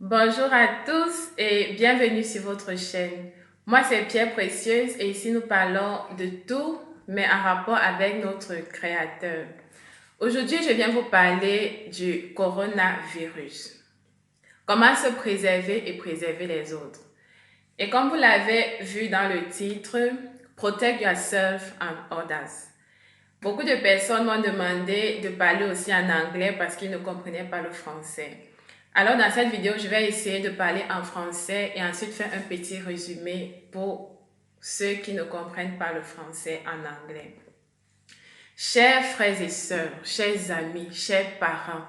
Bonjour à tous et bienvenue sur votre chaîne. Moi, c'est Pierre Précieuse et ici nous parlons de tout, mais en rapport avec notre créateur. Aujourd'hui, je viens vous parler du coronavirus. Comment se préserver et préserver les autres. Et comme vous l'avez vu dans le titre, Protect yourself and others. Beaucoup de personnes m'ont demandé de parler aussi en anglais parce qu'ils ne comprenaient pas le français. Alors dans cette vidéo, je vais essayer de parler en français et ensuite faire un petit résumé pour ceux qui ne comprennent pas le français en anglais. Chers frères et sœurs, chers amis, chers parents,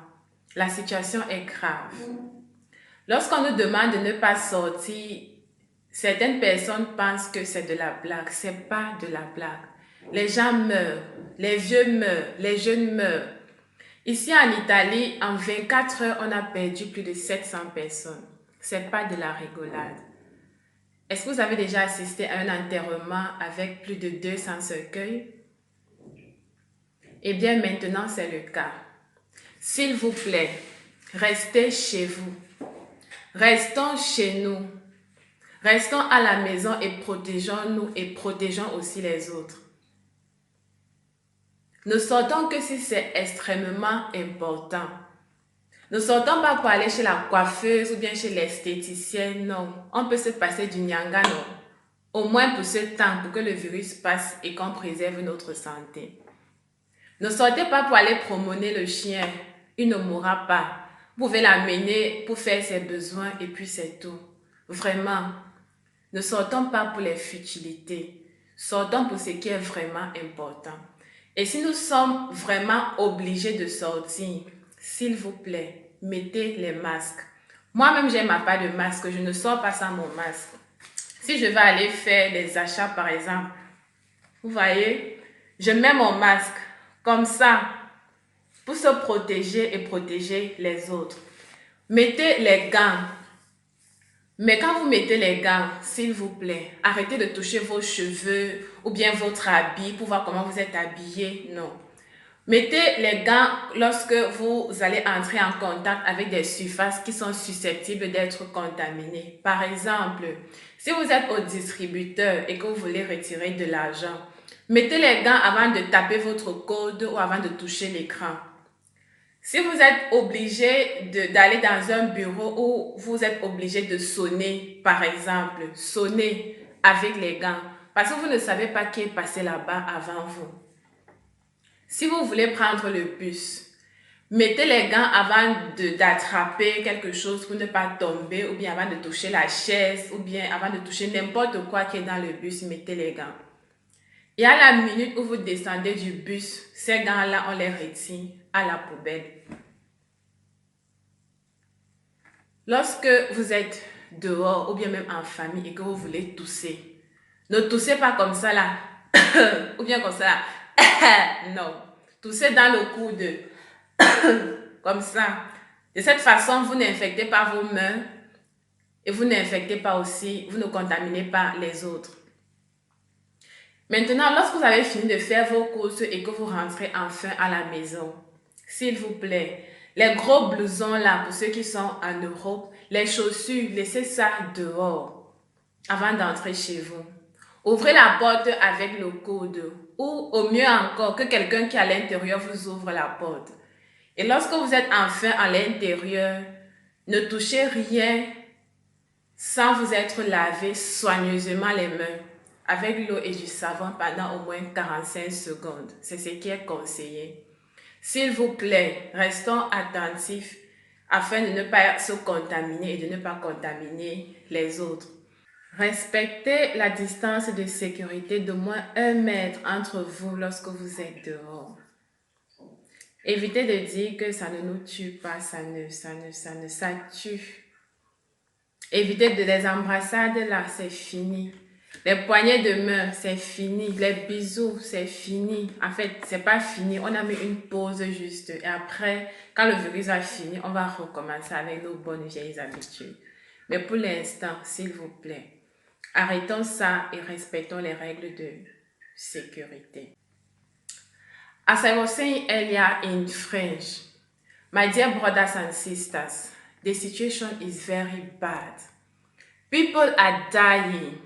la situation est grave. Lorsqu'on nous demande de ne pas sortir, certaines personnes pensent que c'est de la blague. C'est pas de la blague. Les gens meurent, les vieux meurent, les jeunes meurent. Ici en Italie, en 24 heures, on a perdu plus de 700 personnes. C'est pas de la rigolade. Est-ce que vous avez déjà assisté à un enterrement avec plus de 200 cercueils? Eh bien, maintenant, c'est le cas. S'il vous plaît, restez chez vous. Restons chez nous. Restons à la maison et protégeons-nous et protégeons aussi les autres. Ne sortons que si c'est extrêmement important. Ne sortons pas pour aller chez la coiffeuse ou bien chez l'esthéticienne, non. On peut se passer du nyanga, non. Au moins pour ce temps, pour que le virus passe et qu'on préserve notre santé. Ne sortez pas pour aller promener le chien. Il ne mourra pas. Vous pouvez l'amener pour faire ses besoins et puis c'est tout. Vraiment, ne sortons pas pour les futilités. Sortons pour ce qui est vraiment important. Et si nous sommes vraiment obligés de sortir, s'il vous plaît, mettez les masques. Moi-même, j'ai ma part de masque. Je ne sors pas sans mon masque. Si je vais aller faire des achats, par exemple, vous voyez, je mets mon masque comme ça pour se protéger et protéger les autres. Mettez les gants. Mais quand vous mettez les gants, s'il vous plaît, arrêtez de toucher vos cheveux ou bien votre habit pour voir comment vous êtes habillé. Non. Mettez les gants lorsque vous allez entrer en contact avec des surfaces qui sont susceptibles d'être contaminées. Par exemple, si vous êtes au distributeur et que vous voulez retirer de l'argent, mettez les gants avant de taper votre code ou avant de toucher l'écran. Si vous êtes obligé d'aller dans un bureau où vous êtes obligé de sonner, par exemple, sonner avec les gants, parce que vous ne savez pas qui est passé là-bas avant vous. Si vous voulez prendre le bus, mettez les gants avant d'attraper quelque chose pour ne pas tomber, ou bien avant de toucher la chaise, ou bien avant de toucher n'importe quoi qui est dans le bus, mettez les gants. Et à la minute où vous descendez du bus, ces gants-là, on les retire à la poubelle. Lorsque vous êtes dehors ou bien même en famille et que vous voulez tousser, ne toussez pas comme ça là, ou bien comme ça là. Non, toussez dans le coude, comme ça. De cette façon, vous n'infectez pas vos mains et vous n'infectez pas aussi, vous ne contaminez pas les autres. Maintenant, lorsque vous avez fini de faire vos courses et que vous rentrez enfin à la maison, s'il vous plaît, les gros blousons là, pour ceux qui sont en Europe, les chaussures, laissez ça dehors avant d'entrer chez vous. Ouvrez la porte avec le coude ou au mieux encore que quelqu'un qui est à l'intérieur vous ouvre la porte. Et lorsque vous êtes enfin à l'intérieur, ne touchez rien sans vous être lavé soigneusement les mains avec l'eau et du savon pendant au moins 45 secondes. C'est ce qui est conseillé. S'il vous plaît, restons attentifs afin de ne pas se contaminer et de ne pas contaminer les autres. Respectez la distance de sécurité d'au moins 1 mètre entre vous lorsque vous êtes dehors. Évitez de dire que ça ne nous tue pas, ça tue. Évitez de les embrassades là, c'est fini. Les poignées de main, c'est fini. Les bisous, c'est fini. En fait, c'est pas fini. On a mis une pause juste. Et après, quand le virus a fini, on va recommencer avec nos bonnes vieilles habitudes. Mais pour l'instant, s'il vous plaît, arrêtons ça et respectons les règles de sécurité. As I was saying earlier in French, my dear brothers and sisters, the situation is very bad. People are dying.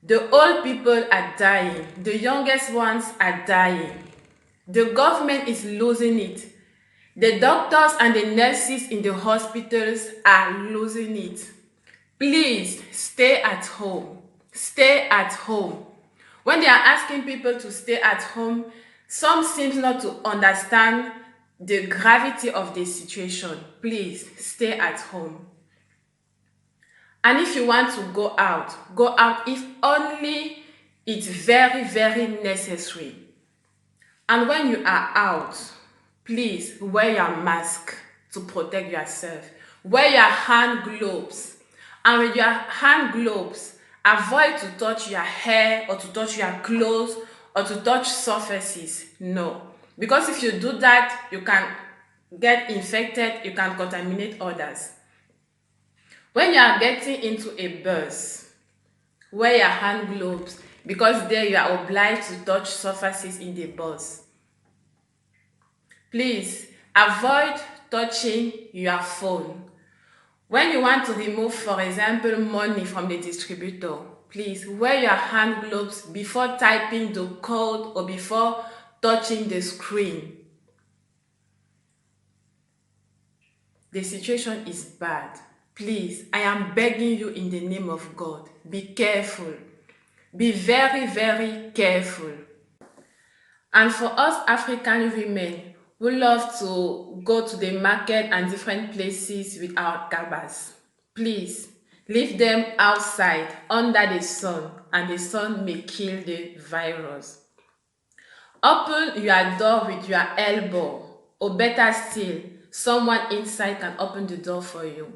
The old people are dying. The youngest ones are dying. The government is losing it. The doctors and the nurses in the hospitals are losing it. Please stay at home. Stay at home. When they are asking people to stay at home, some seem not to understand the gravity of the situation. Please stay at home. And if you want to go out if only it's very, very necessary. And when you are out, please wear your mask to protect yourself. Wear your hand gloves. And with your hand gloves, avoid to touch your hair or to touch your clothes or to touch surfaces. No. Because if you do that, you can get infected, you can contaminate others. When you are getting into a bus, wear your hand gloves because there you are obliged to touch surfaces in the bus. Please avoid touching your phone. When you want to remove, for example, money from the distributor, please wear your hand gloves before typing the code or before touching the screen. The situation is bad. Please, I am begging you in the name of God, be careful. Be very, very careful. And for us African women, we love to go to the market and different places with our gabas. Please, leave them outside under the sun, and the sun may kill the virus. Open your door with your elbow, or better still, someone inside can open the door for you.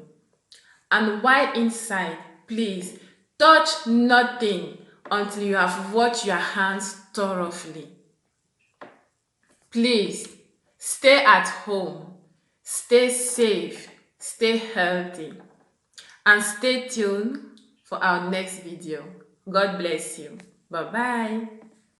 And while inside, please touch nothing until you have washed your hands thoroughly. Please stay at home, stay safe, stay healthy, and stay tuned for our next video. God bless you. Bye-bye.